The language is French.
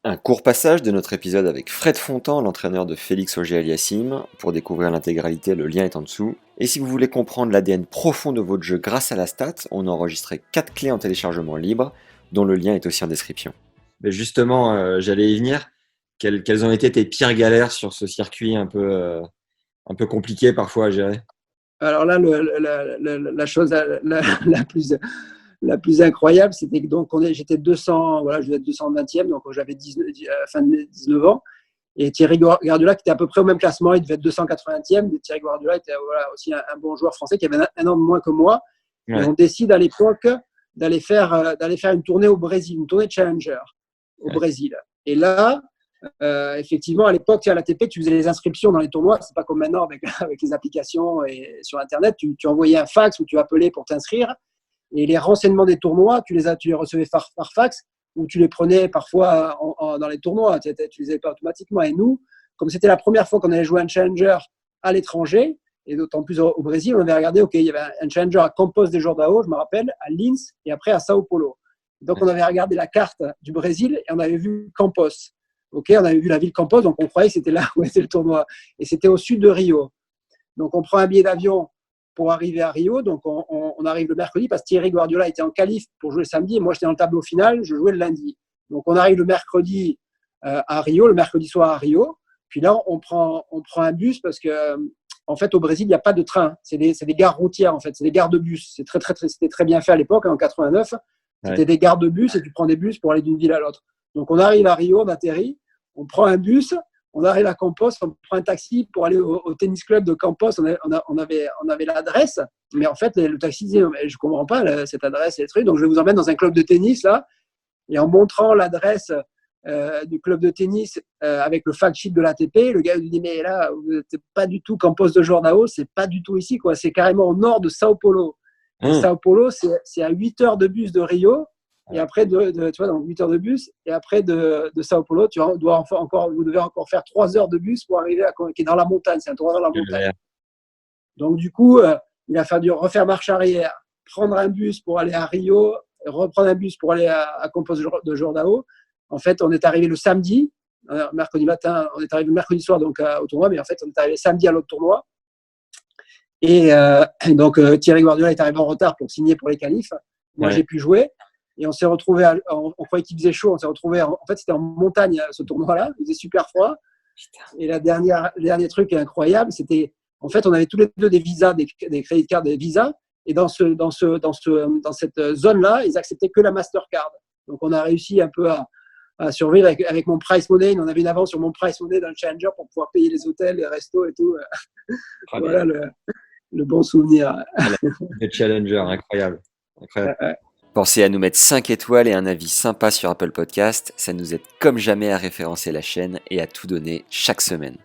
Un court passage de notre épisode avec Fred Fontan, l'entraîneur de Félix Auger-Aliassime. Pour découvrir l'intégralité, le lien est en dessous. Et si vous voulez comprendre l'ADN profond de votre jeu grâce à la stat, on a enregistré 4 clés en téléchargement libre, dont le lien est aussi en description. Mais justement, j'allais y venir. Quelles ont été tes pires galères sur ce circuit un peu compliqué parfois à gérer? Alors là, la chose la plus incroyable, c'était que j'étais 200, voilà, je devais être 220e, donc j'avais fin de 19 ans. Et Thierry Guardiola, qui était à peu près au même classement, il devait être 280e. Thierry Guardiola était aussi un bon joueur français qui avait un an de moins que moi. Ouais. Et on décide à l'époque d'aller faire une tournée au Brésil, une tournée Challenger au Brésil. Et là, effectivement, à l'époque, à l'ATP, tu faisais les inscriptions dans les tournois. C'est pas comme maintenant avec les applications et sur Internet. Tu envoyais un fax ou tu appelais pour t'inscrire. Et les renseignements des tournois, tu les recevais par fax ou tu les prenais parfois dans les tournois. Tu les avais pas automatiquement. Et nous, comme c'était la première fois qu'on allait jouer un challenger à l'étranger, et d'autant plus au Brésil, on avait regardé, OK, il y avait un challenger à Campos de Jordão, je me rappelle, à Linz et après à Sao Paulo. Donc, on avait regardé la carte du Brésil et on avait vu Campos. OK, on avait vu la ville Campos, donc on croyait que c'était là où était le tournoi. Et c'était au sud de Rio. Donc, on prend un billet d'avion pour arriver à Rio. Donc, on arrive le mercredi parce que Thierry Guardiola était en qualif pour jouer le samedi et moi, j'étais dans le tableau final, je jouais le lundi. Donc, on arrive le mercredi à Rio, le mercredi soir à Rio. Puis là, on prend un bus parce que, en fait, au Brésil, il n'y a pas de train. C'est des gares routières, en fait. C'est des gares de bus. C'était très bien fait à l'époque, en 89. C'était des gares de bus et tu prends des bus pour aller d'une ville à l'autre. Donc, on arrive à Rio, on atterrit, on prend un bus, on arrive à Campos, on prend un taxi pour aller au tennis club de Campos. On avait l'adresse, mais en fait, le taxi disait « Je ne comprends pas cette adresse et les trucs, donc je vais vous emmener dans un club de tennis, là. » Et en montrant l'adresse du club de tennis avec le fact sheet de l'ATP, le gars lui dit « Mais là, vous n'êtes pas du tout Campos de Jordão, c'est pas du tout ici, quoi. C'est carrément au nord de Sao Paulo. » Et Sao Paulo, c'est à 8 heures de bus de Rio. Et après, tu vois, donc 8 heures de bus. Et après, de Sao Paulo, vous devez encore faire 3 heures de bus pour arriver qui est dans la montagne. C'est un tournoi dans la montagne. Donc, du coup, il a fallu refaire marche arrière, prendre un bus pour aller à Rio, reprendre un bus pour aller à Campos de Jordão. En fait, on est arrivé le samedi, mercredi matin, on est arrivé le mercredi soir donc, au tournoi, mais en fait, on est arrivé samedi à l'autre tournoi. Et donc, Thierry Guardiola est arrivé en retard pour signer pour les qualifs. Moi, j'ai pu jouer. Et on s'est retrouvé, on croyait qu'il faisait chaud, on s'est retrouvé, en fait, c'était en montagne, ce tournoi-là, il faisait super froid. Et le dernier truc incroyable, c'était, en fait, on avait tous les deux des visas, des crédits de carte, des visas. Et dans cette zone-là, ils acceptaient que la Mastercard. Donc, on a réussi un peu à survivre avec mon Price Money. On avait une avance sur mon Price Money dans le Challenger pour pouvoir payer les hôtels, les restos et tout. Voilà le bon souvenir. Le Challenger, incroyable. Pensez à nous mettre 5 étoiles et un avis sympa sur Apple Podcast. Ça nous aide comme jamais à référencer la chaîne et à tout donner chaque semaine.